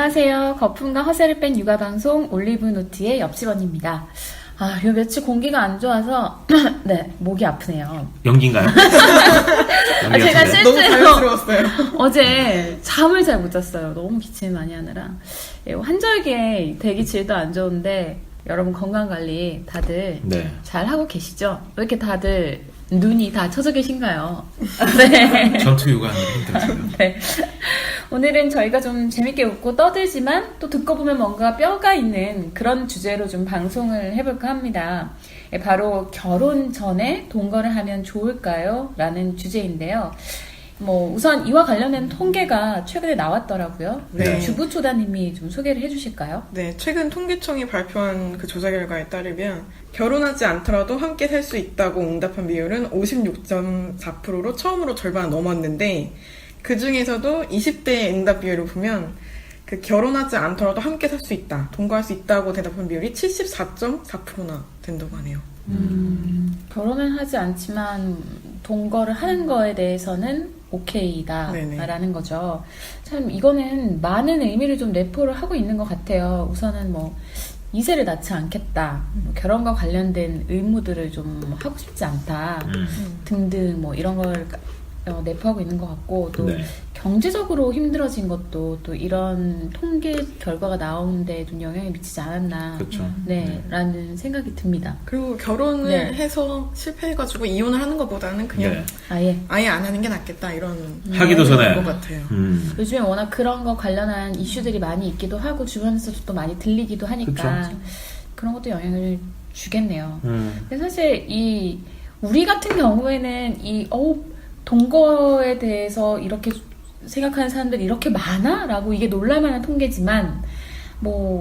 안녕하세요. 거품과 허세를 뺀 육아방송 올리브노트의 옆집언니입니다. 요 며칠 공기가 안 좋아서 네, 목이 아프네요. 연기인가요? 제가 너무 실제로 자연스러웠어요. 어제 잠을 잘 못 잤어요. 너무 기침을 많이 하느라. 환절기에 대기질도 안 좋은데 여러분 건강관리 다들 네. 잘 하고 계시죠? 왜 이렇게 다들 눈이 다 쳐져 계신가요? 네. 전투 육아하느라 힘들어요. 네. 오늘은 저희가 좀 재밌게 웃고 떠들지만 또 듣고 보면 뭔가 뼈가 있는 그런 주제로 좀 방송을 해볼까 합니다. 바로 결혼 전에 동거를 하면 좋을까요? 라는 주제인데요. 우선 이와 관련된 통계가 최근에 나왔더라고요. 우리 네. 주부초다님이 좀 소개를 해주실까요? 네, 최근 통계청이 발표한 그 조사 결과에 따르면 결혼하지 않더라도 함께 살 수 있다고 응답한 비율은 56.4%로 처음으로 절반을 넘었는데 그 중에서도 20대의 응답 비율을 보면 그 결혼하지 않더라도 함께 살 수 있다, 동거할 수 있다고 대답한 비율이 74.4%나 된다고 하네요. 결혼은 하지 않지만 동거를 하는 거에 대해서는 오케이다 네네. 라는 거죠. 참 이거는 많은 의미를 좀 내포를 하고 있는 것 같아요. 우선은 2세를 낳지 않겠다, 결혼과 관련된 의무들을 좀 하고 싶지 않다 등등 이런 걸 내포하고 있는 것 같고, 또 네. 경제적으로 힘들어진 것도 또 이런 통계 결과가 나오는데 좀 영향이 미치지 않았나, 그렇죠. 네, 라는 생각이 듭니다. 그리고 결혼을 네. 해서 실패해가지고 이혼을 하는 것보다는 그냥 네. 아예 안 하는 게 낫겠다 이런 하기도 전에. 것 같아요. 요즘에 워낙 그런 거 관련한 이슈들이 많이 있기도 하고 주변에서도 또 많이 들리기도 하니까 그쵸. 그런 것도 영향을 주겠네요. 근데 사실 우리 같은 경우에는 동거에 대해서 이렇게 생각하는 사람들이 이렇게 많아? 라고 이게 놀랄만한 통계지만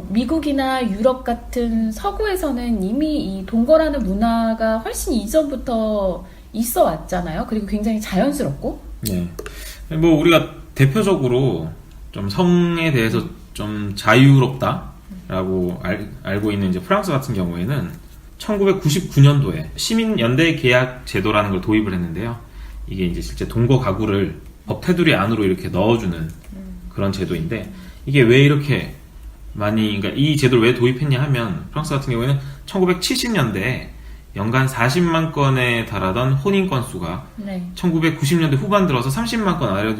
미국이나 유럽 같은 서구에서는 이미 이 동거라는 문화가 훨씬 이전부터 있어 왔잖아요. 그리고 굉장히 자연스럽고. 네. 우리가 대표적으로 좀 성에 대해서 좀 자유롭다라고 알고 있는 이제 프랑스 같은 경우에는 1999년도에 시민연대 계약 제도라는 걸 도입을 했는데요. 이게 이제 실제 동거 가구를 법 테두리 안으로 이렇게 넣어주는 그런 제도인데, 이게 왜 이렇게 그러니까 이 제도를 왜 도입했냐 하면, 프랑스 같은 경우에는 1970년대에 연간 40만 건에 달하던 혼인 건수가 네. 1990년대 후반 들어서 30만 건 아래로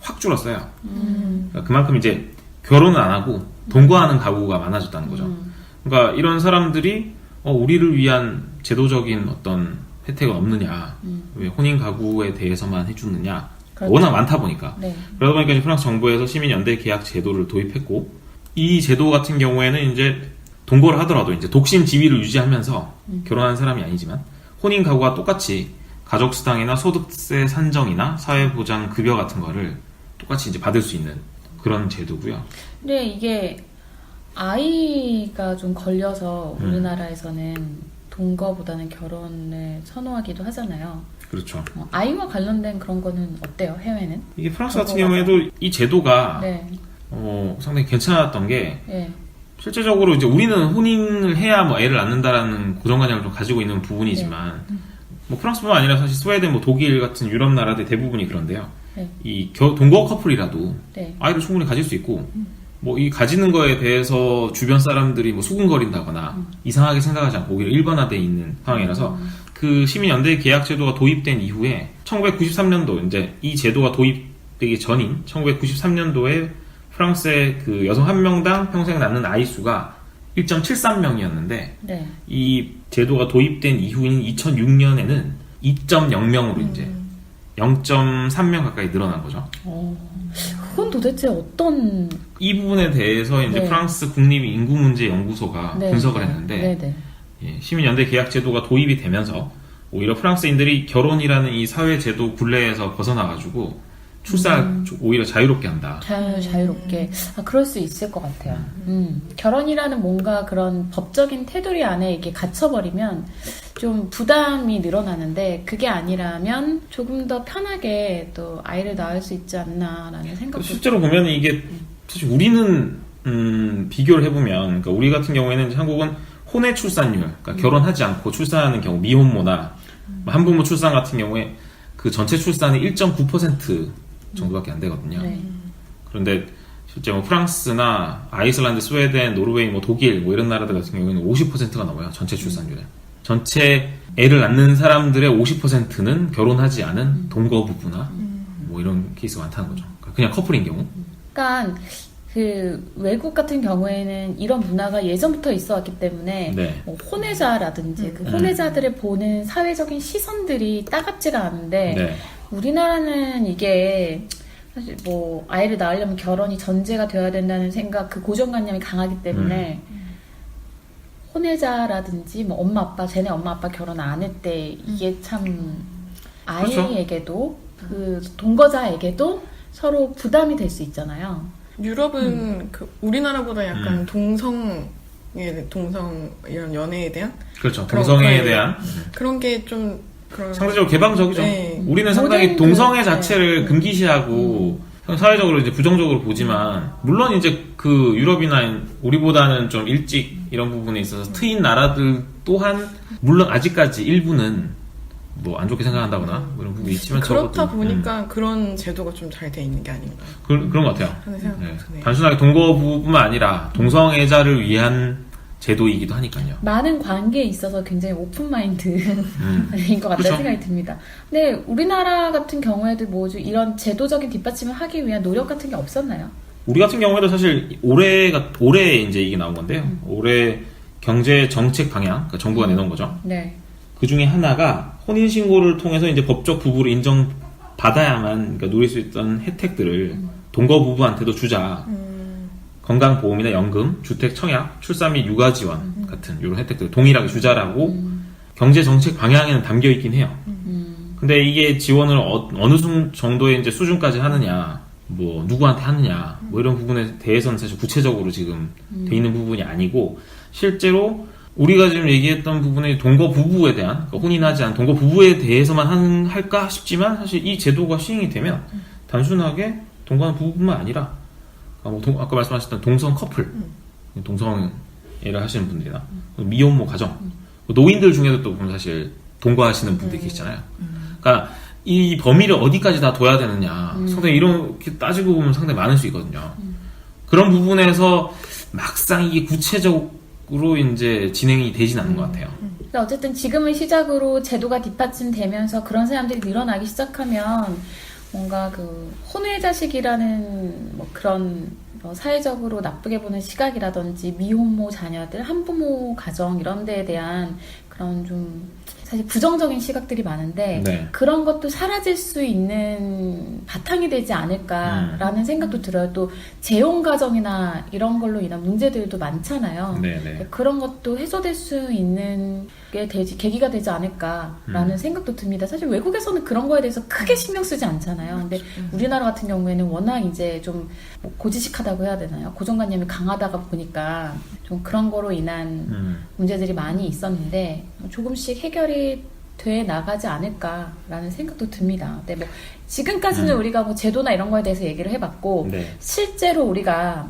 확 줄었어요. 그러니까 그만큼 이제 결혼을 안 하고 동거하는 가구가 많아졌다는 거죠. 그러니까 이런 사람들이 우리를 위한 제도적인 어떤 혜택은 없느냐, 왜 혼인 가구에 대해서만 해주느냐, 그렇죠. 워낙 많다 보니까. 네. 그러다 보니까 이제 프랑스 정부에서 시민연대 계약 제도를 도입했고, 이 제도 같은 경우에는 이제 동거를 하더라도 이제 독신 지위를 유지하면서 결혼한 사람이 아니지만 혼인 가구와 똑같이 가족수당이나 소득세 산정이나 사회보장 급여 같은 거를 똑같이 이제 받을 수 있는 그런 제도고요. 근데 이게 아이가 좀 걸려서 우리나라에서는 동거보다는 결혼을 선호하기도 하잖아요. 그렇죠. 아이와 관련된 그런 거는 어때요? 해외는? 이게 프랑스 같은 경우에도 이 제도가 네. 상당히 괜찮았던 게, 네. 실제적으로 이제 우리는 혼인을 해야 애를 낳는다라는 고정관념을 좀 가지고 있는 부분이지만, 프랑스뿐만 아니라 사실 스웨덴, 독일 같은 유럽 나라들 대부분이 그런데요. 네. 이 동거 커플이라도 네. 아이를 충분히 가질 수 있고, 이 가지는 거에 대해서 주변 사람들이 수군거린다거나 이상하게 생각하지 않고 오히려 일반화되어 있는 상황이라서, 그 시민연대 계약 제도가 도입된 이후에 1993년도 이제 이 제도가 도입되기 전인 1993년도에 프랑스의 그 여성 한 명당 평생 낳는 아이 수가 1.73명이었는데, 네. 이 제도가 도입된 이후인 2006년에는 2.0명으로 이제 0.3명 가까이 늘어난 거죠. 그건 도대체 어떤... 이 부분에 대해서 이제 네. 프랑스 국립인구문제연구소가 네. 분석을 했는데, 네, 네. 시민연대 계약 제도가 도입이 되면서 오히려 프랑스인들이 결혼이라는 이 사회 제도 굴레에서 벗어나가지고 출산을 오히려 자유롭게 한다. 자유롭게. 그럴 수 있을 것 같아요. 결혼이라는 뭔가 그런 법적인 테두리 안에 이게 갇혀버리면 좀 부담이 늘어나는데, 그게 아니라면 조금 더 편하게 또 아이를 낳을 수 있지 않나라는 생각도. 실제로 보면 이게 사실 우리는 비교를 해보면, 그러니까 우리 같은 경우에는 이제 한국은 혼외 출산율, 그러니까 결혼하지 않고 출산하는 경우, 미혼모나 한부모 출산 같은 경우에 그 전체 출산의 1.9% 정도밖에 안 되거든요. 네. 그런데 실제 뭐 프랑스나 아이슬란드, 스웨덴, 노르웨이, 뭐 독일 뭐 이런 나라들 같은 경우에는 50%가 넘어요. 전체 출산율에. 전체 애를 낳는 사람들의 50%는 결혼하지 않은 동거 부부나 뭐 이런 케이스가 많다는 거죠. 그냥 커플인 경우. 그러니까 그 외국 같은 경우에는 이런 문화가 예전부터 있어 왔기 때문에 네. 뭐 혼외자라든지 그 혼외자들을 보는 사회적인 시선들이 따갑지가 않은데 네. 우리나라는 이게 사실 뭐 아이를 낳으려면 결혼이 전제가 되어야 된다는 생각, 그 고정관념이 강하기 때문에 혼외자라든지 뭐 엄마 아빠, 쟤네 엄마 아빠 결혼 안 했대, 이게 참 아이에게도 그 동거자에게도 서로 부담이 될 수 있잖아요. 유럽은 그 우리나라보다 약간 동성 이런 연애에 대한 그렇죠. 그런 동성애에 거에 대한 그런 게 좀 그런 상대적으로 개방적이죠. 네. 우리는 상당히 모든 동성애 그- 자체를 금기시하고 사회적으로 이제 부정적으로 보지만 물론 이제 그 유럽이나 우리보다는 좀 일찍 이런 부분에 있어서 트인 나라들 또한 물론 아직까지 일부는 뭐 안 좋게 생각한다거나 뭐 이런 부분이 있지만 그렇다 적어도, 보니까 그런 제도가 좀 잘 돼 있는 게 아닌가 그런 것 같아요. 하는 생각이 네. 드네요. 단순하게 동거부뿐만 아니라 동성애자를 위한 제도이기도 하니까요. 많은 관계에 있어서 굉장히 오픈 마인드인 것 같다는 그쵸. 생각이 듭니다. 근데 우리나라 같은 경우에도 뭐죠, 이런 제도적인 뒷받침을 하기 위한 노력 같은 게 없었나요? 우리 같은 경우에도 사실 올해 이제 이게 나온 건데요. 올해 경제 정책 방향, 그러니까 정부가 내놓은 거죠. 네. 그 중에 하나가 혼인 신고를 통해서 이제 법적 부부를 인정받아야만 그러니까 누릴 수 있던 혜택들을 동거 부부한테도 주자. 건강보험이나 연금, 주택 청약, 출산 및 육아 지원 같은 이런 혜택들을 동일하게 주자라고 경제 정책 방향에는 담겨 있긴 해요. 근데 이게 지원을 어느 정도의 이제 수준까지 하느냐, 뭐 누구한테 하느냐, 뭐 이런 부분에 대해서는 사실 구체적으로 지금 돼 있는 부분이 아니고 실제로 우리가 지금 얘기했던 부분의 동거 부부에 대한 그러니까 혼인하지 않은 동거 부부에 대해서만 할까 싶지만 사실 이 제도가 시행이 되면 단순하게 동거하는 부부뿐만 아니라 아까 말씀하셨던 동성 커플, 동성애를 하시는 분들이나 미혼모 가정, 노인들 중에도 또 보면 사실 동거하시는 분들이 계시잖아요. 그러니까 이 범위를 어디까지 다 둬야 되느냐 상당히 이렇게 따지고 보면 상당히 많을 수 있거든요. 그런 부분에서 막상 이게 구체적으로 이제 진행이 되진 않는 것 같아요. 근데 어쨌든 지금을 시작으로 제도가 뒷받침되면서 그런 사람들이 늘어나기 시작하면 뭔가 그 혼외자식이라는 뭐 그런 사회적으로 나쁘게 보는 시각이라든지 미혼모 자녀들, 한부모 가정 이런 데에 대한 그런 좀 사실 부정적인 시각들이 많은데 네. 그런 것도 사라질 수 있는 바탕이 되지 않을까라는 생각도 들어요. 또 재혼 가정이나 이런 걸로 인한 문제들도 많잖아요. 네네. 그런 것도 해소될 수 있는 게 계기가 되지 않을까라는 생각도 듭니다. 사실 외국에서는 그런 거에 대해서 크게 신경 쓰지 않잖아요. 근데 우리나라 같은 경우에는 워낙 이제 좀뭐 고지식하다고 해야 되나요? 고정관념이 강하다가 보니까 좀 그런 거로 인한 문제들이 많이 있었는데 조금씩 해결이 돼 나가지 않을까라는 생각도 듭니다. 근데 뭐 지금까지는 우리가 뭐 제도나 이런 거에 대해서 얘기를 해봤고 네. 실제로 우리가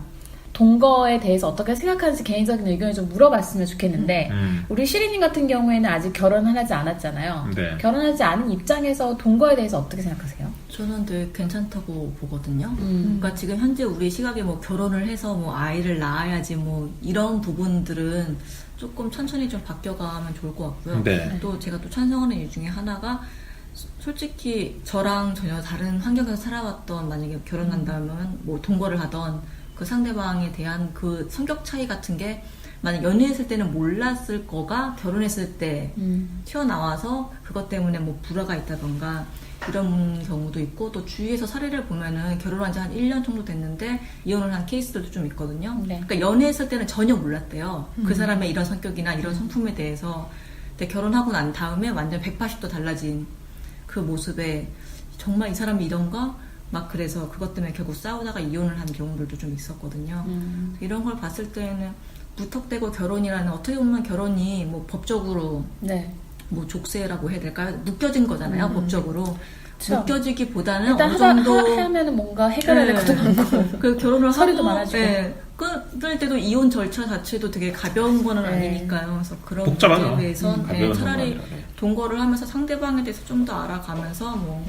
동거에 대해서 어떻게 생각하는지 개인적인 의견을 좀 물어봤으면 좋겠는데 우리 시리님 같은 경우에는 아직 결혼을 하지 않았잖아요. 네. 결혼하지 않은 입장에서 동거에 대해서 어떻게 생각하세요? 저는 되게 괜찮다고 보거든요. 그러니까 지금 현재 우리 시각에 뭐 결혼을 해서 뭐 아이를 낳아야지 뭐 이런 부분들은 조금 천천히 좀 바뀌어가면 좋을 것 같고요. 네. 또 제가 또 찬성하는 이유 중에 하나가 솔직히 저랑 전혀 다른 환경에서 살아왔던 만약에 결혼한다면 뭐 동거를 하던 그 상대방에 대한 그 성격 차이 같은 게 만약 연애했을 때는 몰랐을 거가 결혼했을 때 튀어나와서 그것 때문에 뭐 불화가 있다던가 이런 경우도 있고 또 주위에서 사례를 보면은 결혼한 지 한 1년 정도 됐는데 이혼을 한 케이스들도 좀 있거든요. 네. 그러니까 연애했을 때는 전혀 몰랐대요. 그 사람의 이런 성격이나 이런 성품에 대해서. 근데 결혼하고 난 다음에 완전 180도 달라진 그 모습에 정말 이 사람이 이런가? 막 그래서 그것 때문에 결국 싸우다가 이혼을 한 경우들도 좀 있었거든요. 이런 걸 봤을 때는 무턱대고 결혼이라는 어떻게 보면 결혼이 뭐 법적으로 네. 뭐 족쇄라고 해야 될까요? 묶여진 거잖아요, 법적으로. 그쵸. 묶여지기보다는 일단 어느 정도 하면은 뭔가 해결해야 될 것도 많고 그 결혼을 서류도 하고 많아지고. 끊을 때도 이혼 절차 자체도 되게 가벼운 거는 네. 아니니까요. 그래서 그런 복잡하죠. 문제에 대해서 가벼운 차라리 상황이라, 네. 동거를 하면서 상대방에 대해서 좀 더 알아가면서 뭐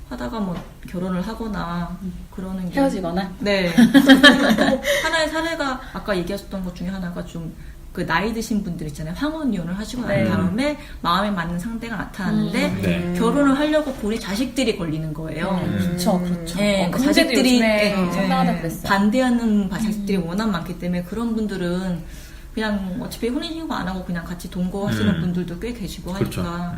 하다가 뭐 결혼을 하거나 그러는 게 헤어지거나. 네. 또 하나의 사례가 아까 얘기하셨던 것 중에 하나가 좀 그 나이 드신 분들 있잖아요. 황혼 이혼을 하시고 난 네. 다음에 마음에 맞는 상대가 나타났는데 네. 결혼을 하려고 보니 자식들이 걸리는 거예요. 그렇죠, 그렇죠. 네, 그 그 문제도 자식들이 요즘에 네, 상당하다 그랬어요. 반대하는 자식들이 워낙 많기 때문에 그런 분들은 그냥 어차피 혼인신고 안 하고 그냥 같이 동거하시는 분들도 꽤 계시고 그렇죠. 하니까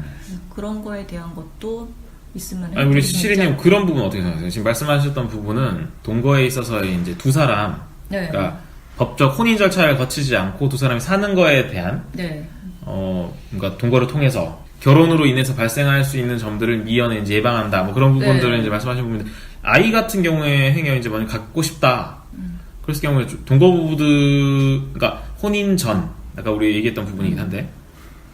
그런 거에 대한 것도 있으면 아니, 우리 해주시면 시리님 그런 부분 어떻게 생각하세요? 지금 말씀하셨던 부분은 동거에 있어서의 이제 두 사람, 네. 그러니까 법적 혼인 절차를 거치지 않고 두 사람이 사는 거에 대한 네. 그러니까 동거를 통해서 결혼으로 인해서 발생할 수 있는 점들을 미연에 이제 예방한다. 뭐 그런 부분들을 네. 이제 말씀하신 부분인데 아이 같은 경우에 행여 이제 만약 갖고 싶다. 그랬을 경우에 동거부부들, 그러니까 혼인 전, 아까 우리 얘기했던 부분이긴 한데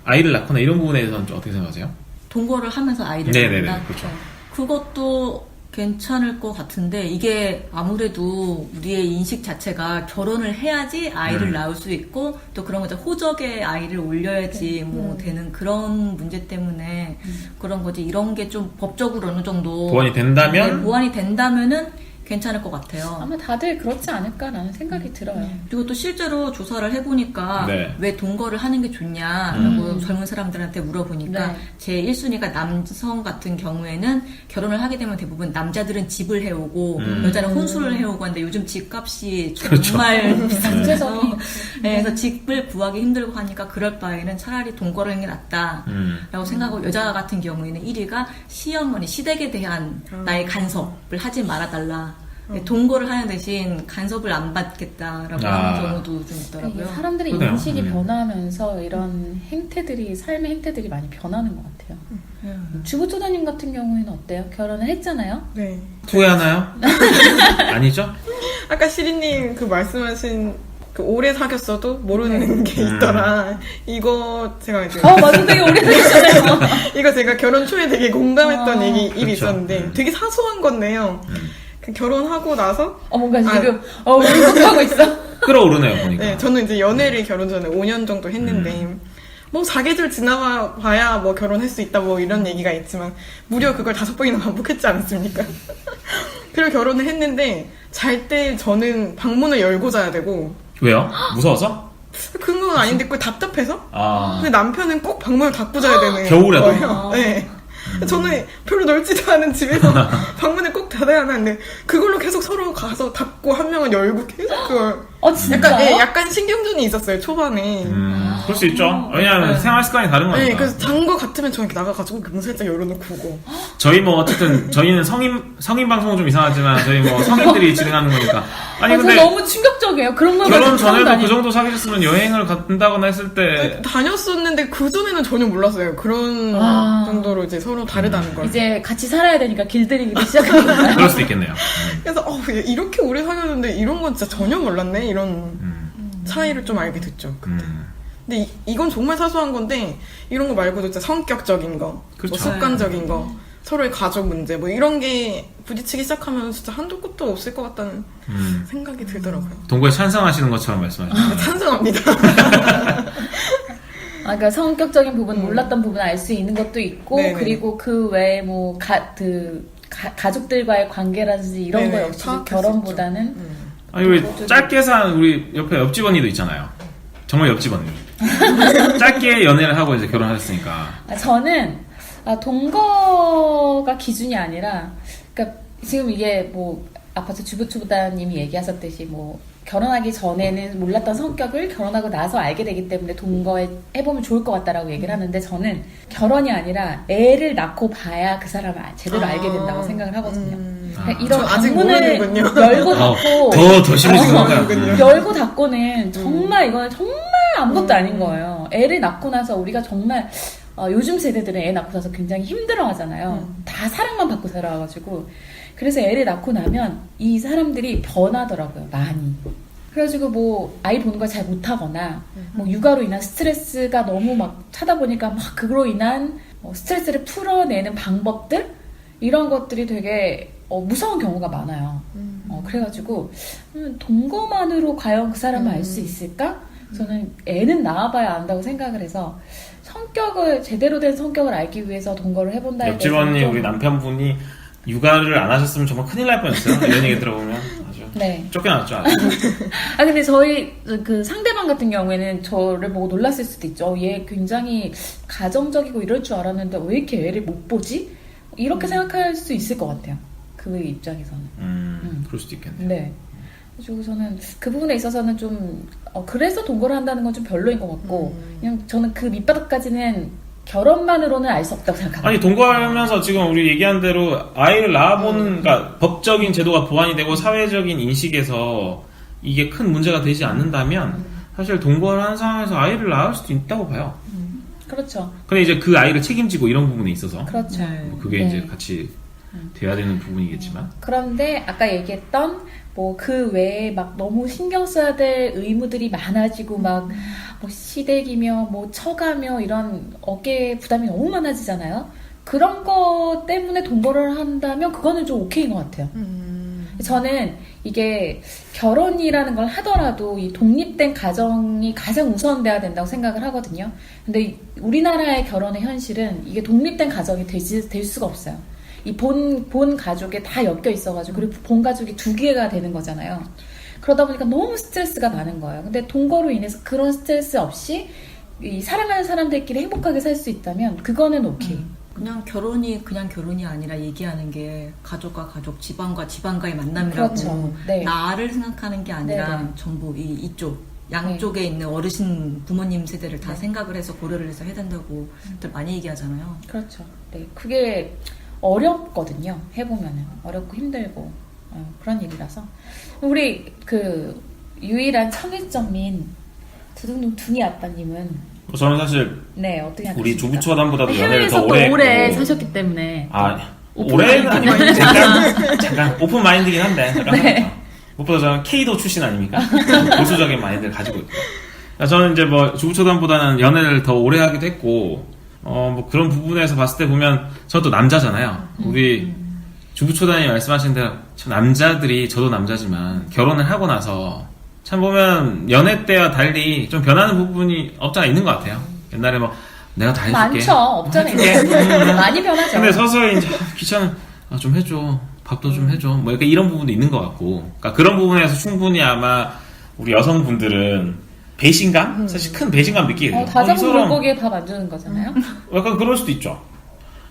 아이를 낳거나 이런 부분에 대해서는 좀 어떻게 생각하세요? 동거를 하면서 아이를 네네네, 낳는다. 그렇죠. 그것도 괜찮을 것 같은데 이게 아무래도 우리의 인식 자체가 결혼을 해야지 아이를 낳을 수 있고 또 그런 거죠. 호적에 아이를 올려야지 뭐 되는 그런 문제 때문에 그런 거지. 이런 게 좀 법적으로 어느 정도 보완이 된다면 네, 보완이 된다면은 괜찮을 것 같아요. 아마 다들 그렇지 않을까라는 생각이 들어요. 그리고 또 실제로 조사를 해보니까 네. 왜 동거를 하는 게 좋냐라고 젊은 사람들한테 물어보니까 네. 제 1순위가 남성 같은 경우에는 결혼을 하게 되면 대부분 남자들은 집을 해오고 여자는 혼수를 해오고 하는데 요즘 집값이 정말 비싸서 경제적인. 네, 그래서 집을 구하기 힘들고 하니까 그럴 바에는 차라리 동거를 하는 게 낫다라고 생각하고 여자 같은 경우에는 1위가 시어머니 시댁에 대한 나의 간섭을 하지 말아달라. 동거를 하는 대신 간섭을 안 받겠다라고 하는 경우도 좀 이게 있더라고요. 사람들의 그래요. 인식이 변화하면서 이런 행태들이, 삶의 행태들이 많이 변하는 것 같아요. 주부투자님 같은 경우에는 어때요? 결혼을 했잖아요? 네. 후회하나요? 아니죠? 아까 시리님 그 말씀하신 그 오래 사귀었어도 모르는 게 있더라. 이거 제가 이제 맞아, 되게 오래되셨잖아요. 이거 제가 결혼 초에 되게 공감했던 일이 그렇죠. 있었는데 되게 사소한 건데요. 그 결혼하고 나서 뭔가 지금, 울컥하고 있어. 끌어오르네요 보니까. 네, 저는 이제 연애를 결혼 전에 5년 정도 했는데 뭐 사계절 지나봐야 뭐 결혼할 수 있다 뭐 이런 얘기가 있지만 무려 그걸 5번이나 반복했지 않습니까? 그리고 결혼을 했는데 잘 때 저는 방문을 열고 자야 되고 왜요? 무서워서? 그건 아닌데 그걸 답답해서 아, 근데 남편은 꼭 방문을 닫고 자야 되는 겨울에도? 거예요. 네. 저는 별로 넓지도 않은 집에서 방문을 꼭 닫아야 하는데 그걸로 계속 서로 가서 닫고 한 명은 열고 계속 그걸 진짜요? 약간 약간 신경전이 있었어요 초반에. 그럴 수 있죠. 왜냐하면 생활 습관이 다른 거니까. 네, 그래서 잔 거 같으면 저는 이렇게 나가가지고 문 살짝 열어놓고 오고. 저희 뭐 어쨌든 저희는 성인 방송은 좀 이상하지만 저희 뭐 성인들이 진행하는 거니까. 아니 저 근데 너무 충격적이에요. 그런 걸 결혼 가지고 처음 전에도 다니는. 그 정도 사귀셨으면 여행을 간다거나 했을 때 다녔었는데 그 전에는 전혀 몰랐어요. 그런 정도로 이제 서로 다르다는 걸. 이제 같이 살아야 되니까 길들이기 시작한 건가요? 그럴 수도 있겠네요. 그래서 이렇게 오래 사귀었는데 이런 건 진짜 전혀 몰랐네 이런 차이를 좀 알게 됐죠. 그때. 근데 이건 정말 사소한 건데 이런 거 말고도 진짜 성격적인 거, 그렇죠. 뭐 습관적인 거, 서로의 가족 문제 뭐 이런 게 부딪히기 시작하면 진짜 한도 끝도 없을 것 같다는 생각이 들더라고요. 동거에 찬성하시는 것처럼 말씀하셨어요. 찬성합니다. 그러니까 성격적인 부분, 몰랐던 부분 알 수 있는 것도 있고, 네네. 그리고 그 외에 뭐 가족들과의 관계라든지 이런 네네, 거 역시 파악할 결혼보다는 아니 우리 짧게 산 우리 옆에 옆집 언니도 있잖아요. 정말 옆집 언니. 짧게 연애를 하고 이제 결혼하셨으니까. 저는 동거가 기준이 아니라, 그러니까 지금 이게 뭐 아파트 주부투부다님이 얘기하셨듯이 뭐 결혼하기 전에는 몰랐던 성격을 결혼하고 나서 알게 되기 때문에 동거에 해보면 좋을 것 같다라고 얘기를 하는데 저는 결혼이 아니라 애를 낳고 봐야 그 사람을 제대로 알게 된다고 생각을 하거든요. 그러니까 이런 저 아직 방문을 모르는군요. 열고 닫고 더 심해진 건가요? 열고 닫고는 정말 이거는 정말 아무것도 아닌 거예요. 애를 낳고 나서 우리가 정말 요즘 세대들은 애 낳고 나서 굉장히 힘들어 하잖아요. 다 사랑만 받고 살아와가지고. 그래서 애를 낳고 나면 이 사람들이 변하더라고요, 많이. 그래가지고 뭐 아이 보는 걸 잘 못하거나 뭐 육아로 인한 스트레스가 너무 막 차다 보니까 막 그로 인한 스트레스를 풀어내는 방법들? 이런 것들이 되게 무서운 경우가 많아요. 그래가지고 동거만으로 과연 그 사람을 알 수 있을까? 저는 애는 낳아봐야 안다고 생각을 해서 제대로 된 성격을 알기 위해서 동거를 해본다. 옆집 언니 우리 남편분이 육아를 안 하셨으면 정말 큰일 날 뻔했어요. 이런 얘기 들어보면 아주 네. 쫓겨났죠. 아주. 근데 저희 그 상대방 같은 경우에는 저를 보고 놀랐을 수도 있죠. 얘 굉장히 가정적이고 이럴 줄 알았는데 왜 이렇게 애를 못 보지? 이렇게 생각할 수 있을 것 같아요. 그 입장에서는. 그럴 수도 있겠네요. 네. 그래서 저는 그 부분에 있어서는 좀 그래서 동거를 한다는 건 좀 별로인 것 같고 그냥 저는 그 밑바닥까지는 결혼만으로는 알 수 없다고 생각합니다. 아니 동거하면서 지금 우리 얘기한 대로 아이를 낳아보는 그러니까 법적인 제도가 보완이 되고 사회적인 인식에서 이게 큰 문제가 되지 않는다면 사실 동거를 한 상황에서 아이를 낳을 수도 있다고 봐요. 그렇죠. 근데 이제 그 아이를 책임지고 이런 부분에 있어서 그렇죠. 뭐 그게 네. 이제 같이 돼야 되는 부분이겠지만 그런데 아까 얘기했던 뭐 그 외에 막 너무 신경 써야 될 의무들이 많아지고 막 뭐 시댁이며 뭐 처가며 이런 어깨 부담이 너무 많아지잖아요. 그런 거 때문에 동거를 한다면 그거는 좀 오케이인 것 같아요. 저는 이게 결혼이라는 걸 하더라도 이 독립된 가정이 가장 우선돼야 된다고 생각을 하거든요. 근데 우리나라의 결혼의 현실은 이게 독립된 가정이 될 수가 없어요. 이 본 가족에 다 엮여 있어가지고 그리고 본 가족이 2개가 되는 거잖아요. 그러다 보니까 너무 스트레스가 많은 거예요. 근데 동거로 인해서 그런 스트레스 없이 이 사랑하는 사람들끼리 행복하게 살 수 있다면 그거는 오케이. 그냥 결혼이 그냥 결혼이 아니라 얘기하는 게 가족과 가족, 집안과 집안과의 만남이라고 그렇죠. 네. 나를 생각하는 게 아니라 네네. 전부 이쪽 양쪽에 있는 어르신 부모님 세대를 다 생각을 해서 고려를 해서 해야 된다고 많이 얘기하잖아요. 그렇죠. 네, 그게 어렵거든요. 해보면은 어렵고 힘들고 그런 일이라서 우리 그 유일한 청일점인 두둥둥 둥이 아빠님은 저는 사실 네 어떻게 생각하십니까? 우리 조부처담보다도 연애를 해외에서 더 또 오래 오래 했고 사셨기 때문에 올해는 아니고 잠깐 오픈 마인드긴 한데 잠깐 무엇보다 저는 K도 출신 아닙니까? 보수적인 마인드를 가지고 있고 저는 이제 뭐 주부처담보다는 연애를 더 오래 하기도 했고 뭐 그런 부분에서 봤을 때 보면 저도 남자잖아요. 우리 주부초단이 말씀하신 대로 참 남자들이 저도 남자지만 결혼을 하고 나서 참 보면 연애 때와 달리 좀 변하는 부분이 없잖아 있는 것 같아요. 옛날에 뭐 내가 다 해줄게. 많죠. 없잖아요. 많이 변하죠. 근데 서서히 이제 귀찮은 좀 해줘. 밥도 좀 해줘. 뭐 약간 이런 부분도 있는 것 같고. 그러니까 그런 부분에서 충분히 아마 우리 여성분들은 배신감? 사실 큰 배신감 느끼게 돼요. 다 이 잡은 사람 물고기에 밥 안 주는 거잖아요. 약간 그럴 수도 있죠.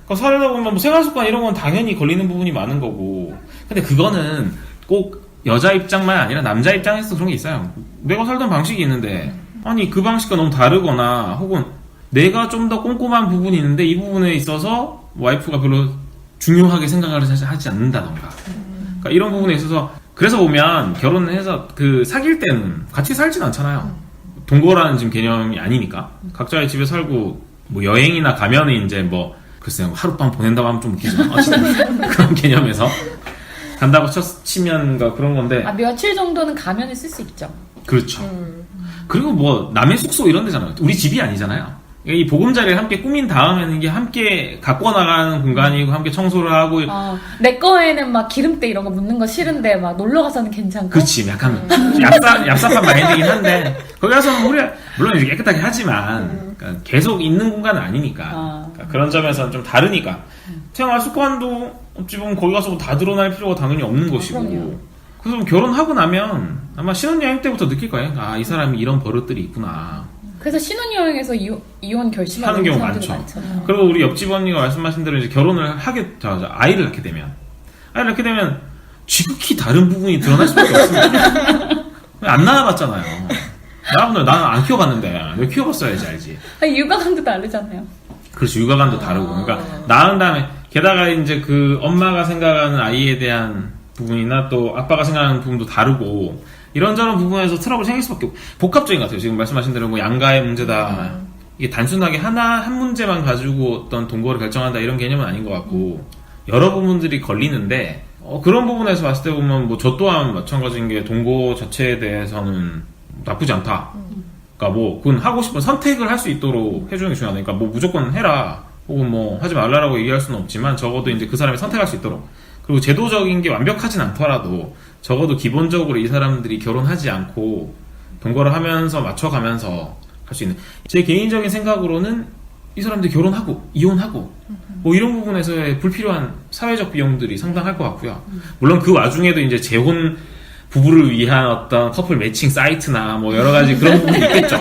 그러니까 살다 보면 뭐 생활습관 이런 건 당연히 걸리는 부분이 많은 거고. 근데 그거는 꼭 여자 입장만 아니라 남자 입장에서 그런 게 있어요. 내가 살던 방식이 있는데 아니 그 방식과 너무 다르거나 혹은 내가 좀 더 꼼꼼한 부분이 있는데 이 부분에 있어서 와이프가 별로 중요하게 생각을 하지 않는다던가. 그러니까 이런 부분에 있어서 그래서 보면 결혼을 해서 그 사귈 때는 같이 살진 않잖아요. 동거라는 지금 개념이 아니니까 각자의 집에 살고 뭐 여행이나 가면은 이제 뭐 글쎄요 하룻밤 보낸다고 하면 좀 웃기지만 어쨌든 그런 개념에서 간다고 치면 그런 건데 며칠 정도는 가면을 쓸 수 있죠. 그렇죠. 그리고 뭐 남의 숙소 이런 데잖아요. 우리 집이 아니잖아요. 이 보금자리를 함께 꾸민 다음에는 이게 함께 갖고 나가는 공간이고 함께 청소를 하고 내 거에는 막 기름때 이런 거 묻는 거 싫은데 막 놀러 가서는 괜찮고. 그렇지 약간 얍삽한 마인드긴 한데 거기 가서는 물론 이제 깨끗하게 하지만 그러니까 계속 있는 공간은 아니니까 그러니까 그런 점에서는 좀 다르니까 생활 습관도 어찌 보면 거기 가서 다 드러날 필요가 당연히 없는 것이고 그럼요. 그래서 결혼하고 나면 아마 신혼여행 때부터 느낄 거예요. 이 사람이 이런 버릇들이 있구나. 그래서 신혼여행에서 이혼 결심하는 경우 사람들이 많죠. 많잖아요. 그리고 우리 옆집 언니가 말씀하신 대로 이제 결혼을 아이를 낳게 되면 지극히 다른 부분이 드러날 수밖에 없습니다. 안 낳아봤잖아요. 나는 안 키워봤는데 왜 키워봤어야지 알지. 육아관도 다르잖아요. 그렇지 육아관도 다르고 그러니까 낳은 다음에 게다가 이제 그 엄마가 생각하는 아이에 대한 부분이나 또 아빠가 생각하는 부분도 다르고 이런저런 부분에서 트러블이 생길 수밖에 없고 복합적인 것 같아요. 지금 말씀하신 대로 뭐 양가의 문제다. 이게 단순하게 한 문제만 가지고 어떤 동거를 결정한다 이런 개념은 아닌 것 같고 여러 부분들이 걸리는데 그런 부분에서 봤을 때 보면 뭐 저 또한 마찬가지인 게 동거 자체에 대해서는 나쁘지 않다. 그러니까 뭐 그건 하고 싶은 선택을 할 수 있도록 해주는 게 중요하다. 그러니까 뭐 무조건 해라 혹은 뭐 하지 말라라고 얘기할 수는 없지만 적어도 이제 그 사람이 선택할 수 있도록 그리고 제도적인 게 완벽하진 않더라도 적어도 기본적으로 이 사람들이 결혼하지 않고 동거를 하면서 맞춰가면서 할 수 있는 제 개인적인 생각으로는 이 사람들이 결혼하고 이혼하고 뭐 이런 부분에서의 불필요한 사회적 비용들이 상당할 것 같고요. 물론 그 와중에도 이제 재혼 부부를 위한 어떤 커플 매칭 사이트나 뭐 여러 가지 그런 부분이 있겠죠.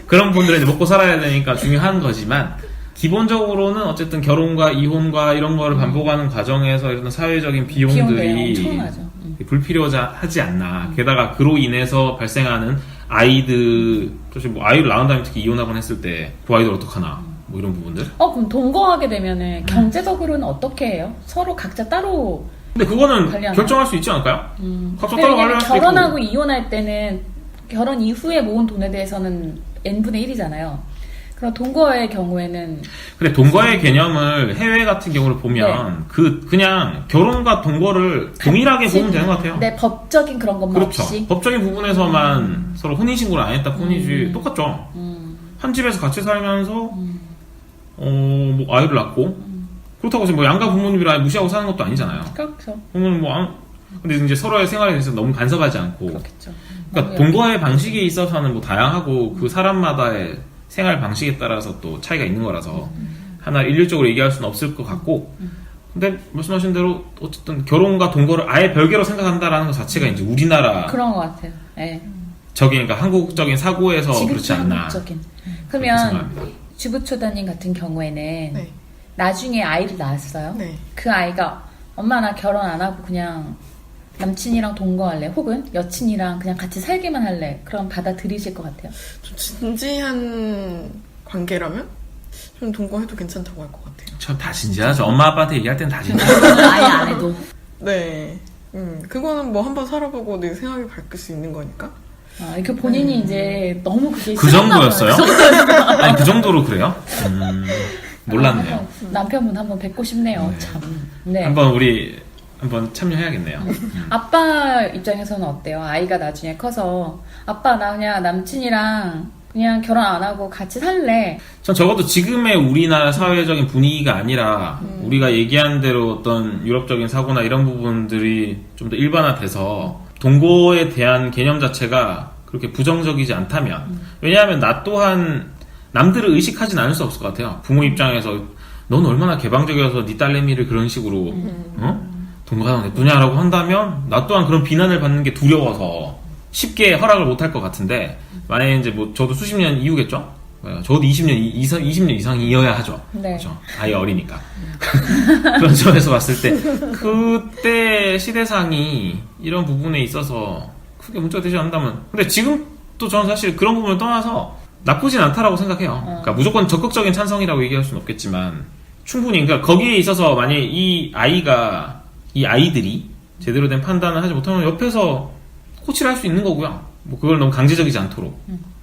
그런 분들은 이제 먹고 살아야 되니까 중요한 거지만 기본적으로는 어쨌든 결혼과 이혼과 이런 거를 반복하는 과정에서 이런 사회적인 비용들이 엄청나죠. 불필요하지 않나. 게다가 그로 인해서 발생하는 아이들, 사실 뭐 아이를 낳은 다음에 특히 이혼하거나 했을 때 그 아이들 어떡하나. 뭐 이런 부분들. 그럼 동거하게 되면은 경제적으로는 어떻게 해요? 서로 각자 따로. 근데 그거는 관리하나요? 결정할 수 있지 않을까요? 각자 따로 왜냐면 관리할 수 있고. 결혼하고 이혼할 때는 결혼 이후에 모은 돈에 대해서는 n분의 1이잖아요. 그럼 동거의 경우에는 근데 동거의 개념을 해외 같은 경우를 보면 그냥 결혼과 동거를 동일하게 보면 되는 것 같아요. 네, 법적인 그런 것만 그렇죠. 없이. 법적인 부분에서만 서로 혼인신고를 안 했다 뿐이지 똑같죠. 한 집에서 같이 살면서 뭐 아이를 낳고 그렇다고 해서 뭐 양가 부모님이라 무시하고 사는 것도 아니잖아요. 그렇죠. 그러면 근데 이제 서로의 생활에 대해서 너무 간섭하지 않고. 그렇겠죠. 그러니까 동거의 방식에 있어서는 뭐 다양하고 그 사람마다의 생활 방식에 따라서 또 차이가 있는 거라서 하나 일률적으로 얘기할 수는 없을 것 같고. 근데 말씀하신 대로 어쨌든 결혼과 동거를 아예 별개로 생각한다라는 것 자체가 이제 우리나라 그런 것 같아요. 네. 그러니까 한국적인 사고에서 그렇지 않나. 한국적인. 그렇게 그러면 생각합니다. 주부초다님 같은 경우에는 네. 나중에 아이를 낳았어요. 네. 그 아이가 엄마 나 결혼 안 하고 그냥 남친이랑 동거할래 혹은 여친이랑 그냥 같이 살기만 할래 그럼 받아들이실 것 같아요. 좀 진지한 관계라면 좀 동거해도 괜찮다고 할 것 같아요. 참 다 진지하죠. 엄마 아빠한테 얘기할 때는 다 진지하죠. 결혼을 아예 안 해도. 네. 그거는 뭐 한번 살아보고 내 생각이 바뀔 수 있는 거니까. 이렇게 본인이 이제 너무 그게 그 싫었나 봐요. 정도였어요? 아니 그 정도로 그래요? 몰랐네요. 남편분 한번 뵙고 싶네요. 참. 네. 한번 참여해야겠네요. 아빠 입장에서는 어때요? 아이가 나중에 커서 아빠 나 그냥 남친이랑 그냥 결혼 안 하고 같이 살래. 전 적어도 지금의 우리나라 사회적인 분위기가 아니라 우리가 얘기한 대로 어떤 유럽적인 사고나 이런 부분들이 좀 더 일반화돼서 동거에 대한 개념 자체가 그렇게 부정적이지 않다면 왜냐하면 나 또한 남들을 의식하진 않을 수 없을 것 같아요. 부모 입장에서 넌 얼마나 개방적이어서 네 딸내미를 그런 식으로 동거하는 게 예쁘냐라고 한다면 나 또한 그런 비난을 받는 게 두려워서 쉽게 허락을 못 할 것 같은데 만약에 이제 뭐 저도 수십 년 이후겠죠? 적어도 20년 이상이어야 하죠. 네. 그렇죠. 아예 어리니까. 그런 점에서 봤을 때 그때 시대상이 이런 부분에 있어서 크게 문제가 되지 않는다면 근데 지금 또 저는 사실 그런 부분을 떠나서 나쁘진 않다라고 생각해요. 그러니까 무조건 적극적인 찬성이라고 얘기할 수는 없겠지만 충분히 그러니까 거기에 있어서 만약에 이 아이들이 제대로 된 판단을 하지 못하면 옆에서 코치를 할 수 있는 거고요. 뭐 그걸 너무 강제적이지 않도록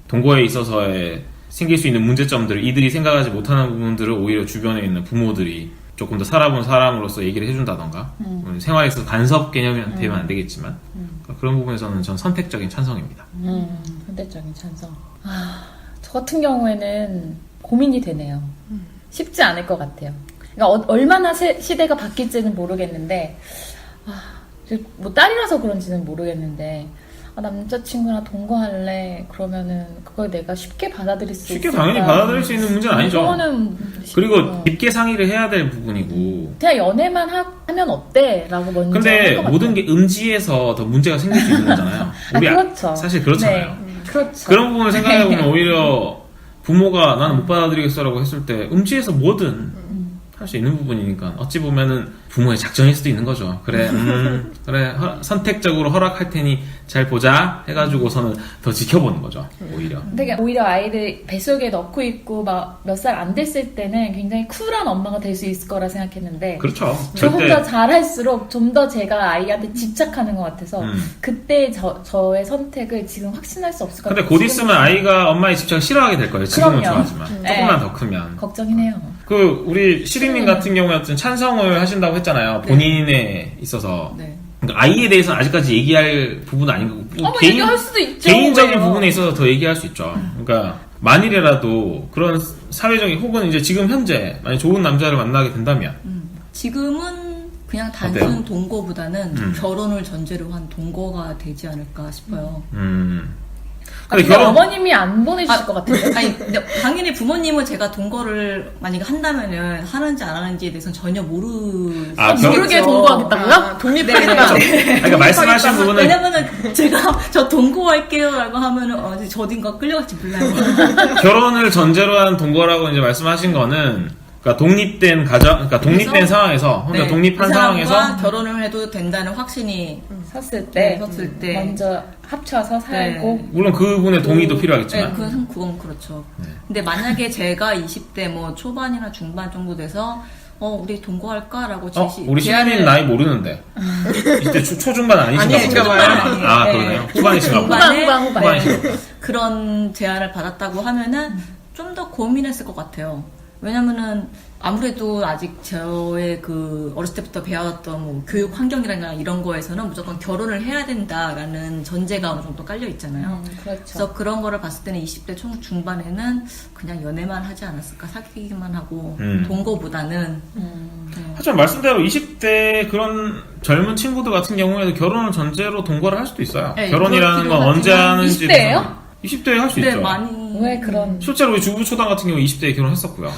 동거에 있어서의 생길 수 있는 문제점들을 이들이 생각하지 못하는 부분들을 오히려 주변에 있는 부모들이 조금 더 살아본 사람으로서 얘기를 해준다던가 생활에 있어서 간섭 개념이 되면 안 되겠지만 그러니까 그런 부분에서는 전 선택적인 찬성입니다. 선택적인 찬성. 저 같은 경우에는 고민이 되네요. 쉽지 않을 것 같아요. 그러니까 얼마나 시대가 바뀔지는 모르겠는데 뭐 딸이라서 그런지는 모르겠는데 남자친구랑 동거할래 그러면은 그걸 내가 쉽게 받아들일 수 쉽게 있을까? 당연히 받아들일 수 있는 문제는 아니죠. 그거는 그리고 깊게 상의를 해야 될 부분이고 그냥 연애만 하면 어때? 라고 먼저 근데 할것 같아요. 모든 게 음지에서 더 문제가 생길 수 있는 거잖아요. 그렇죠. 사실 그렇잖아요. 네, 그렇죠. 그런 부분을 생각해보면 오히려 부모가 나는 못 받아들이겠어라고 했을 때 음지에서 뭐든 할 수 있는 부분이니까 어찌 보면은 부모의 작전일 수도 있는 거죠. 그래 선택적으로 허락할 테니 잘 보자 해가지고서는 더 지켜보는 거죠. 오히려. 근데 오히려 아이들 뱃속에 넣고 있고 막 몇 살 안 됐을 때는 굉장히 쿨한 엄마가 될 수 있을 거라 생각했는데 그렇죠. 조금 절대 더 잘할수록 좀 더 제가 아이한테 집착하는 것 같아서 그때 저의 선택을 지금 확신할 수 없을 것 근데 같아요. 곧 있으면 아이가 엄마의 집착을 싫어하게 될 거예요. 지금은 그럼요. 좋아하지만 네. 조금만 더 크면. 걱정이네요. 우리 시리님 같은 경우에 찬성을 하신다고 했잖아요. 본인에 있어서. 네. 그러니까 아이에 대해서는 아직까지 얘기할 부분은 아닌 거고 얘기할 수도 있죠. 개인적인 왜요? 부분에 있어서 더 얘기할 수 있죠. 그러니까 만일이라도 그런 사회적인 혹은 이제 지금 현재 만약 좋은 남자를 만나게 된다면 지금은 그냥 단순 어때요? 동거보다는 결혼을 전제로 한 동거가 되지 않을까 싶어요. 근데 근데 어머님이 안 보내주실 것 같은데. 아니, 근데 당연히 부모님은 제가 동거를 만약에 한다면은 하는지 안 하는지에 대해서는 전혀 모르게 동거하겠다고요? 독립하겠다. 그러니까 말씀하신 부분은 왜냐면은 제가 저 동거할게요라고 하면은 저 어딘가 끌려갈지 몰라요. 결혼을 전제로 한 동거라고 이제 말씀하신 거는 그러니까 독립된 가정, 그러니까 독립된 그래서, 상황에서 혼자 네, 독립한 그 사람과 상황에서 결혼을 해도 된다는 확신이 섰을 때, 섰을 때 먼저 합쳐서 살고. 물론 그분의 동의도 필요하겠지만. 네, 그건 그렇죠. 근데 만약에 제가 20대 뭐 초반이나 중반 정도 돼서 우리 동거할까라고 우리 신부님 나이 모르는데. 이때 초중반 아니신가 아니신가 보죠? 봐요. 아, 네. 그러네요. 후반이신가 보죠. 후반. 후반이신가 보죠. 그런 제안을 받았다고 하면은 좀 더 고민했을 것 같아요. 왜냐면은 아무래도 아직 저의 그 어렸을 때부터 배워왔던 뭐 교육 환경이나 이런 거에서는 무조건 결혼을 해야 된다라는 전제가 어느 정도 깔려 있잖아요. 그렇죠. 그래서 그런 거를 봤을 때는 20대 중반에는 그냥 연애만 하지 않았을까, 사귀기만 하고 동거보다는. 네. 하지만 말씀대로 20대 그런 젊은 친구들 같은 경우에도 결혼을 전제로 동거를 할 수도 있어요. 네, 결혼이라는 그렇기도 건 언제 하지만 하는지 20대예요? 20대에 할 수 네, 있죠. 많이. 왜 그런. 실제로 우리 주부초당 같은 경우 20대에 결혼했었고요.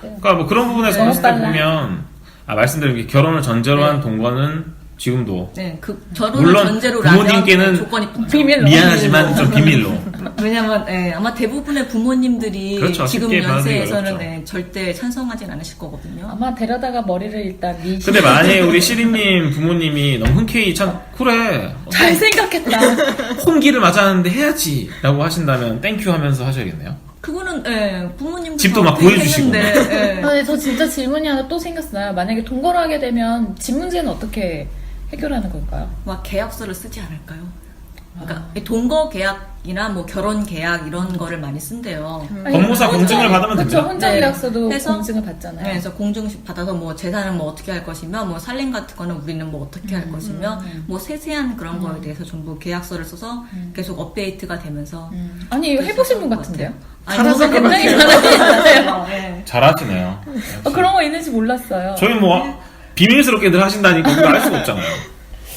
그러니까 뭐 그런 부분에서 너무 봤을 때 빨라. 보면 말씀드린 게 결혼을 전제로 네. 한 동거는 지금도 네, 결혼을 물론 전제로라면 부모님께는 조건이 붙죠. 비밀로. 미안하지만 좀 비밀로. 왜냐면 아마 대부분의 부모님들이 그렇죠. 지금 쉽게 받아들이기 연세에서는 어렵죠. 절대 찬성하진 않으실 거거든요. 아마 데려다가 머리를 일단 근데 만약에 우리 시리님 부모님이 너무 흔쾌히 참 그래 잘 생각했다. 혼기를 맞았는데 해야지 라고 하신다면 땡큐 하면서 하셔야겠네요. 그거는 부모님도 집도 막 다 구해주시고. 했는데, 아, 네, 저 진짜 질문이 하나 또 생겼어요. 만약에 동거를 하게 되면 집 문제는 어떻게 해결하는 걸까요? 막 계약서를 쓰지 않을까요? 그러니까 동거 계약이나 뭐 결혼 계약 이런 거를 많이 쓴대요. 법무사 공증을 받으면 그렇죠. 됩니다. 혼자 네. 계약서도 해서- 공증을 받잖아요. 네, 그래서 공증식 받아서 뭐 재산은 뭐 어떻게 할 것이며 뭐 살림 같은 거는 우리는 뭐 어떻게 할 것이며 뭐 세세한 그런 거에 대해서 전부 계약서를 써서 계속 업데이트가 되면서 아니 이거 해보신 분 같은데요? 잘하실 것 굉장히 같아요. 잘하시잖아요. 네. 잘하시네요. 그런 거 있는지 몰랐어요. 저희 뭐 비밀스럽게들 하신다니까 우리가 알 수가 없잖아요.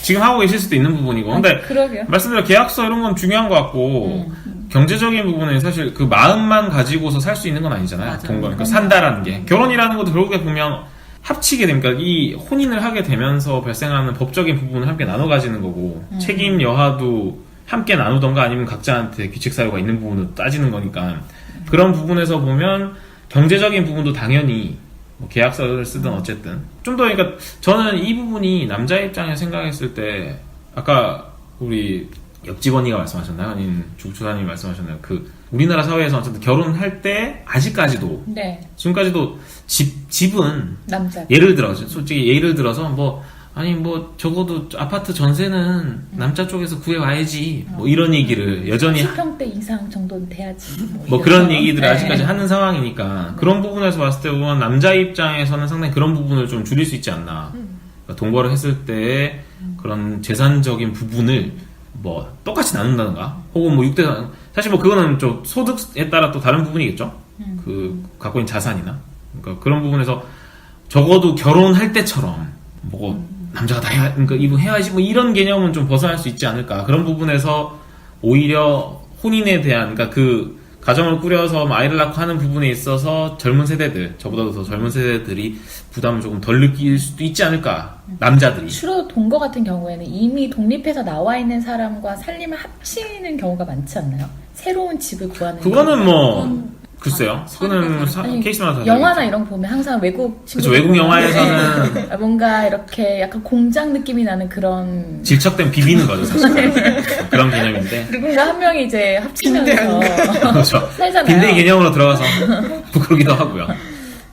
지금 하고 계실 수도 있는 부분이고. 근데 그러게요. 말씀대로 계약서 이런 건 중요한 것 같고 경제적인 부분은 사실 그 마음만 가지고서 살 수 있는 건 아니잖아요. 맞아요. 동거 그러니까 산다라는 게 결혼이라는 것도 결국에 보면 합치게 되니까 이 혼인을 하게 되면서 발생하는 법적인 부분을 함께 나눠 가지는 거고 책임 여하도 함께 나누던가 아니면 각자한테 규칙 사유가 있는 부분을 따지는 거니까 그런 부분에서 보면 경제적인 부분도 당연히 뭐 계약서를 쓰든 어쨌든 좀 더 그러니까 저는 이 부분이 남자 입장에 생각했을 때 아까 우리 옆집 언니가 말씀하셨나요? 아니면 주부초사님이 말씀하셨나요? 그 우리나라 사회에서 어쨌든 결혼할 때 아직까지도 네, 지금까지도 집은 남자. 예를 들어 솔직히 예를 들어서 뭐 아니 뭐 적어도 아파트 전세는 남자 쪽에서 구해와야지 뭐 이런 얘기를 여전히 10평대 이상 정도는 돼야지. 뭐 그런 이런 거. 얘기들을 네. 아직까지 하는 상황이니까 그런 부분에서 봤을 때 보면 남자 입장에서는 상당히 그런 부분을 좀 줄일 수 있지 않나. 그러니까 동거를 했을 때 그런 재산적인 부분을 뭐 똑같이 나눈다든가 혹은 뭐 6대 사실 뭐 그거는 좀 소득에 따라 또 다른 부분이겠죠. 그 갖고 있는 자산이나 그러니까 그런 부분에서 적어도 결혼할 때처럼 뭐 남자가 다 해야 그러니까 이분 해야지 뭐 이런 개념은 좀 벗어날 수 있지 않을까. 그런 부분에서 오히려 혼인에 대한 그러니까 그 가정을 꾸려서 뭐 아이를 낳고 하는 부분에 있어서 젊은 세대들 저보다도 더 젊은 세대들이 부담을 조금 덜 느낄 수도 있지 않을까. 남자들이 주로 동거 같은 경우에는 이미 독립해서 나와 있는 사람과 살림을 합치는 경우가 많지 않나요? 새로운 집을 구하는. 그거는 경우가. 뭐 글쎄요. 그거는 아니, 케이스마다 다르죠. 영화나 이런 거 보면 항상 외국 그렇죠. 친구들 외국 보면 영화에서는 뭔가 이렇게 약간 공장 느낌이 나는 그런 질척된 비비는 거죠 사실. 그런 개념인데. 누군가 한 명이 이제 합치면서 그렇죠. 살잖아요. 빈대 개념으로 들어가서 부끄러기도 하고요.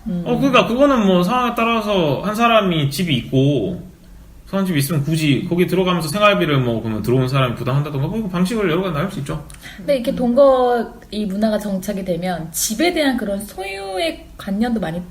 그러니까 그거는 뭐 상황에 따라서 한 사람이 집이 있고 사는 집이 있으면 굳이 거기 들어가면서 생활비를 뭐 그러면 들어온 사람이 부담한다던가 뭐 방식을 여러 가지 나올 수 있죠. 근데 이렇게 동거 이 문화가 정착이 되면 집에 대한 그런 소유의 관념도 많이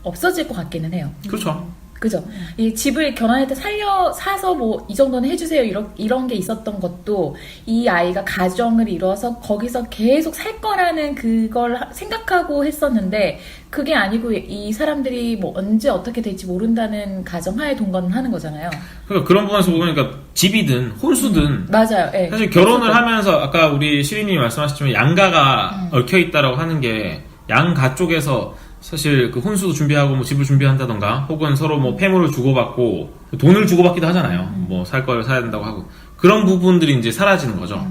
없어질 것 같기는 해요. 그렇죠. 그죠? 이 집을 결혼할 때 사서 뭐 이 정도는 해주세요 이런 게 있었던 것도 이 아이가 가정을 이뤄서 거기서 계속 살 거라는 그걸 생각하고 했었는데 그게 아니고 이 사람들이 뭐 언제 어떻게 될지 모른다는 가정하에 동거는 하는 거잖아요. 그러니까 그런 부분에서 보니까 집이든 혼수든 맞아요. 예. 사실 결혼을 하면서 아까 우리 시리님이 말씀하셨지만 양가가 얽혀 있다라고 하는 게 양가 쪽에서 사실 그 혼수도 준비하고 뭐 집을 준비한다던가 혹은 서로 뭐 폐물을 주고받고 돈을 주고받기도 하잖아요. 뭐 살 걸 사야 된다고 하고 그런 부분들이 이제 사라지는 거죠.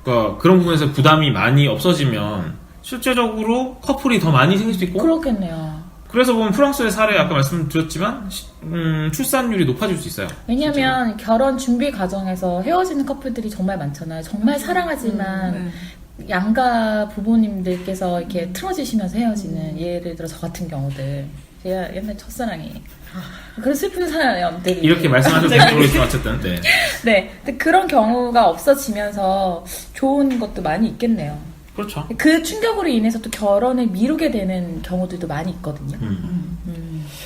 그러니까 그런 부분에서 부담이 많이 없어지면 실제적으로 커플이 더 많이 생길 수 있고 그렇겠네요. 그래서 보면 프랑스의 사례 아까 말씀드렸지만 출산율이 높아질 수 있어요. 왜냐면 결혼 준비 과정에서 헤어지는 커플들이 정말 많잖아요. 정말 사랑하지만 양가 부모님들께서 이렇게 틀어지시면서 헤어지는 예를 들어 저 같은 경우들 제가 옛날 첫사랑이 그런 슬픈 사연들이 이렇게 말씀하셔도 될지 모르겠지만 어쨌든 네. 네, 근데 그런 경우가 없어지면서 좋은 것도 많이 있겠네요. 그렇죠. 그 충격으로 인해서 또 결혼을 미루게 되는 경우들도 많이 있거든요.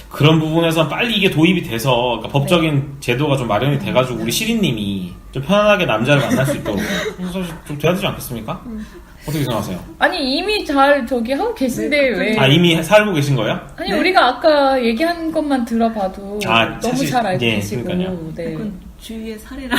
그런 부분에서 빨리 이게 도입이 돼서 그러니까 법적인 제도가 좀 마련이 돼가지고 우리 시린님이 좀 편안하게 남자를 만날 수 있도록 사실 좀 돼야 되지 않겠습니까? 어떻게 생각하세요? 아니 이미 잘 저기 하고 계신데 왜? 이미 살고 계신 거예요? 아니 우리가 아까 얘기한 것만 들어봐도 너무 사실, 잘 알고 예, 계시고. 그러니까요. 네. 주위의 사례라.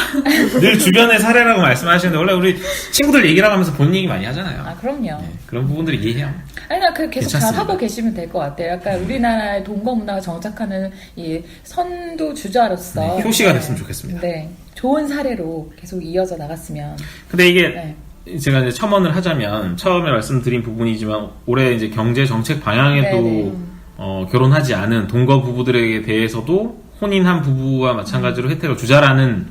늘 주변의 사례라고 말씀하시는데 원래 우리 친구들 얘기를 하면서 본 얘기 많이 하잖아요. 아 그럼요. 네, 그런 부분들을 이해해요. 아니 나 그 계속 잘 괜찮습니다. 하고 계시면 될 것 같아요. 약간 우리나라의 동거 문화가 정착하는 이 선두 주자로서 네, 효시가 됐으면 좋겠습니다. 네, 좋은 사례로 계속 이어져 나갔으면. 근데 이게 네. 제가 이제 첨언을 하자면 처음에 말씀드린 부분이지만 올해 이제 경제 정책 방향에도 네네. 결혼하지 않은 동거 부부들에 대해서도 혼인한 부부와 마찬가지로 혜택을 주자라는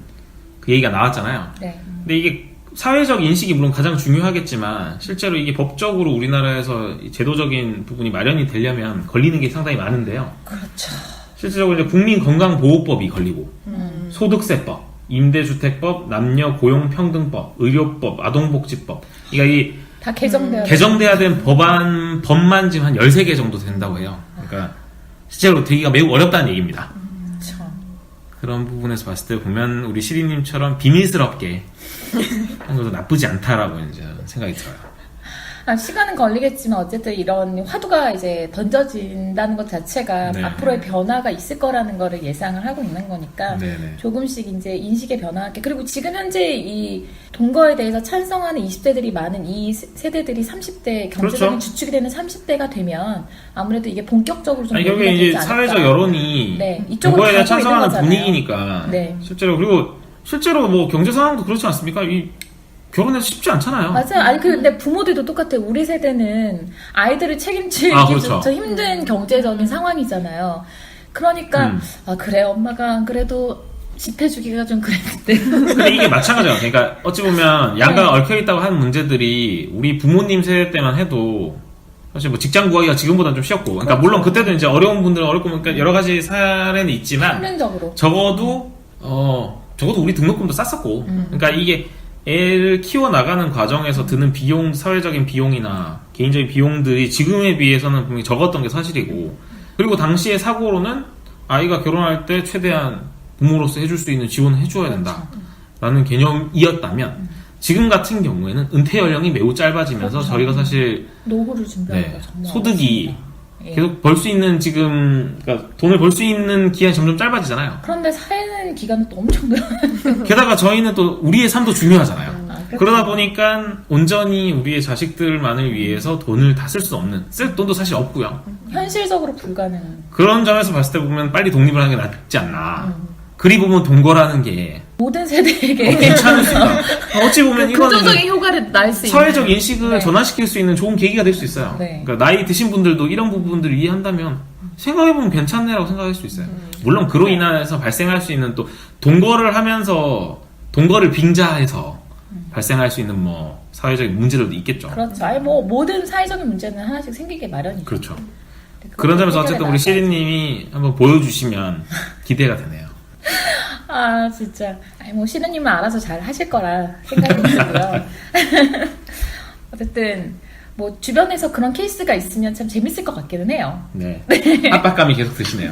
그 얘기가 나왔잖아요. 네. 근데 이게 사회적 인식이 물론 가장 중요하겠지만 실제로 이게 법적으로 우리나라에서 이 제도적인 부분이 마련이 되려면 걸리는 게 상당히 많은데요. 그렇죠. 실제적으로 이제 국민건강보호법이 걸리고 소득세법, 임대주택법, 남녀고용평등법, 의료법, 아동복지법 그러니까 이 다 개정되어. 개정돼야 된 법만 지금 한 13개 정도 된다고 해요. 그러니까 실제로 되기가 매우 어렵다는 얘기입니다. 그렇죠. 그런 부분에서 봤을 때 보면 우리 시리님처럼 비밀스럽게 하는 것도 나쁘지 않다라고 이제 생각이 들어요. 시간은 걸리겠지만 어쨌든 이런 화두가 이제 던져진다는 것 자체가 네. 앞으로의 변화가 있을 거라는 거를 예상을 하고 있는 거니까 네네. 조금씩 이제 인식의 변화가 그리고 지금 현재 이 동거에 대해서 찬성하는 20대들이 많은 이 세대들이 30대 경제적인 그렇죠. 주축이 되는 30대가 되면 아무래도 이게 본격적으로 좀 결국에 논의가 이제 되지 않을까. 사회적 여론이 네, 이쪽으로 그거에 대한 가고 있는 찬성하는 거잖아요. 분위기니까 네. 실제로 뭐 경제 상황도 그렇지 않습니까? 이 결혼해서 쉽지 않잖아요. 맞아요. 아니 근데 부모들도 똑같아요. 우리 세대는 아이들을 책임지기 그렇죠. 조차 힘든 경제적인 상황이잖아요. 그러니까 그래 엄마가 안 그래도 집 해주기가 좀 그랬는데. 근데 이게 마찬가지예요. 그러니까 어찌 보면 양가가 네. 얽혀 있다고 하는 문제들이 우리 부모님 세대 때만 해도 사실 뭐 직장 구하기가 지금보다는 좀 쉬웠고, 그러니까 그렇죠. 물론 그때도 이제 어려운 분들은 어렵고, 그러니까 여러 가지 사례는 있지만 평면적으로. 적어도 우리 등록금도 쌌었고, 그러니까 이게 애를 키워 나가는 과정에서 드는 비용, 사회적인 비용이나 개인적인 비용들이 지금에 비해서는 분명히 적었던 게 사실이고, 그리고 당시의 사고로는 아이가 결혼할 때 최대한 부모로서 해줄 수 있는 지원을 해줘야 된다라는 개념이었다면, 지금 같은 경우에는 은퇴 연령이 매우 짧아지면서 그렇죠. 저희가 사실 노후를 준비하는 거 정말 소득이 예. 계속 벌 수 있는 그러니까 돈을 벌 수 있는 기한이 점점 짧아지잖아요. 그런데 사는 기간은 또 엄청 늘어나요. 게다가 저희는 또 우리의 삶도 중요하잖아요. 그렇죠. 그러다 보니까 온전히 우리의 자식들만을 위해서 돈을 다 쓸 수 없는, 쓸 돈도 사실 없고요. 현실적으로 불가능한. 그런 점에서 봤을 때 보면 빨리 독립을 하는 게 낫지 않나. 그리 보면 동거라는 게 모든 세대에게 괜찮을 수 있다. 어찌 보면 이거는 긍정적인 효과를 날 수 있는 사회적 인식을 네. 전환시킬 수 있는 좋은 계기가 될 수 있어요. 네. 그러니까 나이 드신 분들도 이런 부분들을 이해한다면 생각해보면 괜찮네라고 생각할 수 있어요. 물론 그로 인해서 발생할 수 있는 또 동거를 하면서 동거를 빙자해서 발생할 수 있는 뭐 사회적인 문제들도 있겠죠. 그렇죠. 아니 뭐 모든 사회적인 문제는 하나씩 생기게 마련이죠. 그렇죠. 근데 그런 점에서 해결해 어쨌든 우리 나가야 시리님이 한번 보여주시면 기대가 되네요. 아 진짜 아니 뭐 시누님은 알아서 잘 하실 거라 생각이 들고요. 어쨌든 뭐 주변에서 그런 케이스가 있으면 참 재밌을 것 같기는 해요. 네. 압박감이 계속 드시네요.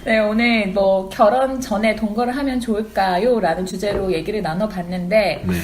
네, 오늘 뭐 결혼 전에 동거를 하면 좋을까요? 라는 주제로 얘기를 나눠봤는데, 네.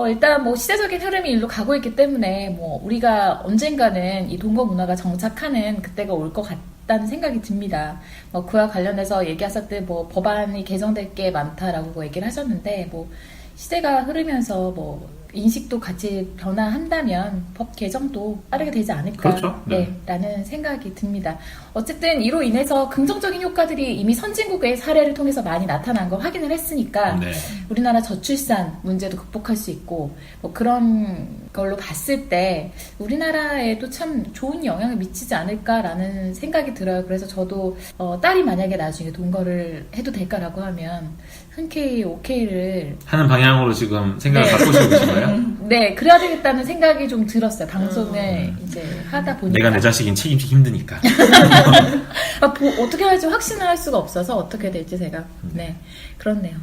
일단 뭐 시대적인 흐름이 일로 가고 있기 때문에 뭐 우리가 언젠가는 이 동거 문화가 정착하는 그때가 올 것 같다는 생각이 듭니다. 뭐 그와 관련해서 얘기하실 때 뭐 법안이 개정될 게 많다라고 뭐 얘기를 하셨는데, 뭐 시대가 흐르면서 뭐 인식도 같이 변화한다면 법 개정도 빠르게 되지 않을까, 그렇죠. 네. 라는 생각이 듭니다. 어쨌든 이로 인해서 긍정적인 효과들이 이미 선진국의 사례를 통해서 많이 나타난 걸 확인을 했으니까 네. 우리나라 저출산 문제도 극복할 수 있고 뭐 그런 걸로 봤을 때 우리나라에도 참 좋은 영향을 미치지 않을까라는 생각이 들어요. 그래서 저도 딸이 만약에 나중에 동거를 해도 될까라고 하면 흔쾌히 오케이를 하는 방향으로 지금 생각을 네. 바꾸시고 계신 거예요? 네, 그래야 되겠다는 생각이 좀 들었어요. 방송을 이제 하다 보니까. 내가 내 자식인 책임지기 힘드니까. 어떻게 할지 확신을 할 수가 없어서 어떻게 될지 제가. 네, 그렇네요.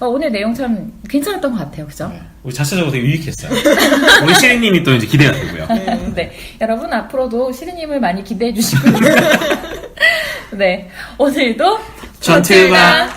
오늘 내용 참 괜찮았던 것 같아요. 그죠? 네. 우리 자체적으로 되게 유익했어요. 우리 시리님이 또 이제 기대가 되고요. 네. 여러분 앞으로도 시리님을 많이 기대해 주시고요. 네. 오늘도 전투가